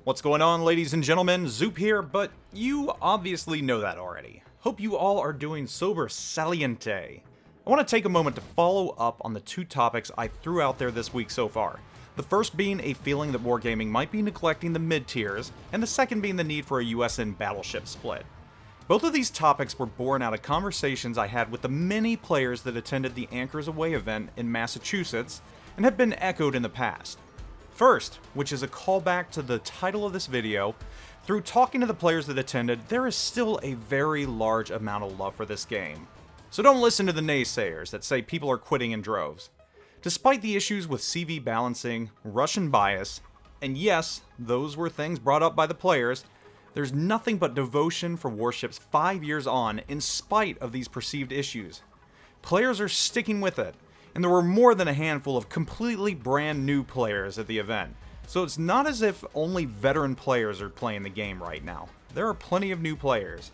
What's going on, ladies and gentlemen? Zoop here, but you obviously know that already. Hope you all are doing sober saliente. I want to take a moment to follow up on the two topics I threw out there this week so far. The first being a feeling that wargaming might be neglecting the mid-tiers, and the second being the need for a USN battleship split. Both of these topics were born out of conversations I had with the many players that attended the Anchors Away event in Massachusetts, and have been echoed in the past. First, which is a callback to the title of this video, through talking to the players that attended, there is still a very large amount of love for this game. So don't listen to the naysayers that say people are quitting in droves. Despite the issues with CV balancing, Russian bias, and yes, those were things brought up by the players, there's nothing but devotion for Warships 5 years on in spite of these perceived issues. Players are sticking with it, and there were more than a handful of completely brand new players at the event. So it's not as if only veteran players are playing the game right now. There are plenty of new players.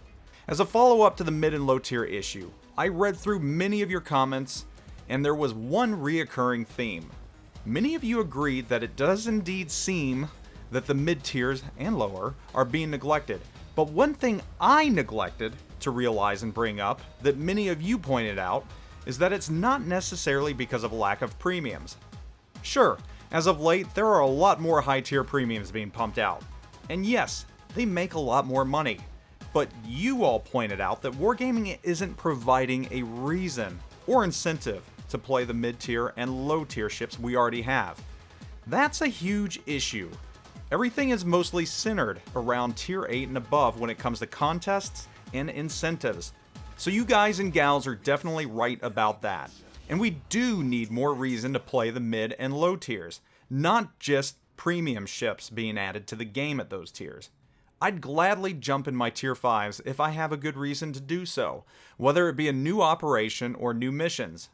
As a follow-up to the mid and low tier issue, I read through many of your comments, and there was one reoccurring theme. Many of you agreed that it does indeed seem that the mid tiers and lower are being neglected. But one thing I neglected to realize and bring up that many of you pointed out is that it's not necessarily because of lack of premiums. Sure, as of late, there are a lot more high tier premiums being pumped out. And yes, they make a lot more money. But you all pointed out that wargaming isn't providing a reason or incentive to play the mid tier and low tier ships we already have. That's a huge issue. Everything is mostly centered around tier 8 and above when it comes to contests and incentives. So you guys and gals are definitely right about that. And we do need more reason to play the mid and low tiers, not just premium ships being added to the game at those tiers. I'd gladly jump in my tier 5s if I have a good reason to do so, whether it be a new operation or new missions.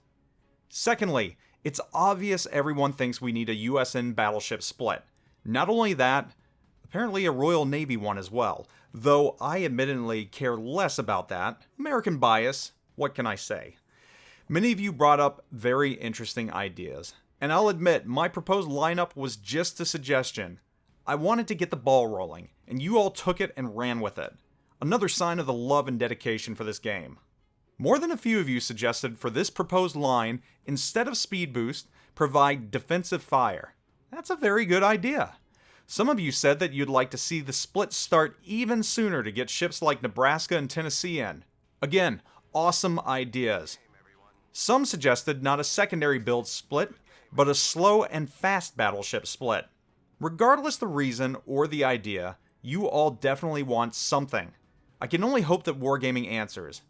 Secondly, it's obvious everyone thinks we need a USN battleship split. Not only that, apparently a Royal Navy one as well, though I admittedly care less about that. American bias, what can I say? Many of you brought up very interesting ideas, and I'll admit my proposed lineup was just a suggestion. I wanted to get the ball rolling, and you all took it and ran with it. Another sign of the love and dedication for this game. More than a few of you suggested for this proposed line, instead of speed boost, provide defensive fire. That's a very good idea. Some of you said that you'd like to see the split start even sooner to get ships like Nebraska and Tennessee in. Again, awesome ideas. Some suggested not a secondary build split, but a slow and fast battleship split. Regardless the reason or the idea, you all definitely want something. I can only hope that Wargaming answers.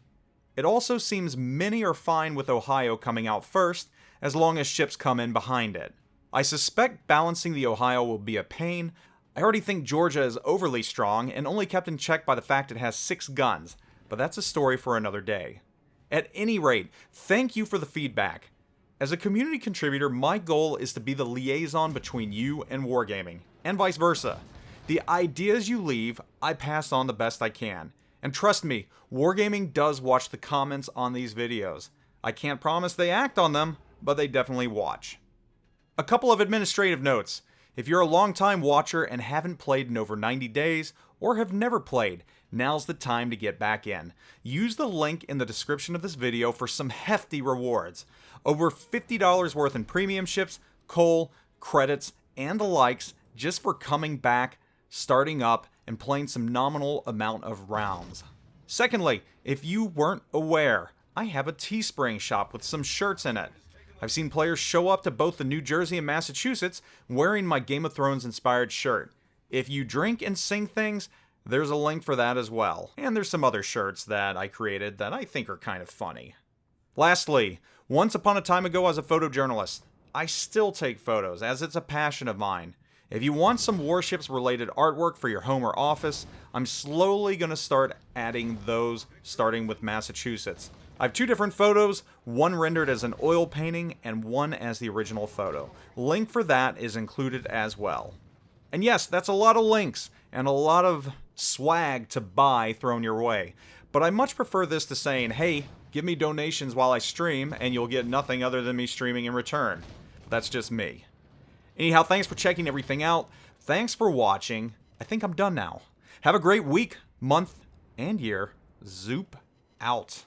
It also seems many are fine with Ohio coming out first, as long as ships come in behind it. I suspect balancing the Ohio will be a pain. I already think Georgia is overly strong and only kept in check by the fact it has 6 guns, but that's a story for another day. At any rate, thank you for the feedback. As a community contributor, my goal is to be the liaison between you and wargaming, and vice versa. The ideas you leave, I pass on the best I can. And trust me, wargaming does watch the comments on these videos. I can't promise they act on them, but they definitely watch. A couple of administrative notes. If you're a long-time watcher and haven't played in over 90 days, or have never played, now's the time to get back in. Use the link in the description of this video for some hefty rewards. Over $50 worth in premium ships, coal, credits, and the likes just for coming back, starting up, and playing some nominal amount of rounds. Secondly, if you weren't aware, I have a Teespring shop with some shirts in it. I've seen players show up to both the New Jersey and Massachusetts wearing my Game of Thrones inspired shirt. If you drink and sing things, there's a link for that as well. And there's some other shirts that I created that I think are kind of funny. Lastly, once upon a time ago as a photojournalist, I still take photos as it's a passion of mine. If you want some Warships related artwork for your home or office, I'm slowly going to start adding those starting with Massachusetts. I have 2 different photos, one rendered as an oil painting and one as the original photo. Link for that is included as well. And yes, that's a lot of links and a lot of swag to buy thrown your way. But I much prefer this to saying, hey, give me donations while I stream and you'll get nothing other than me streaming in return. That's just me. Anyhow, thanks for checking everything out. Thanks for watching. I think I'm done now. Have a great week, month, and year. Zoop out.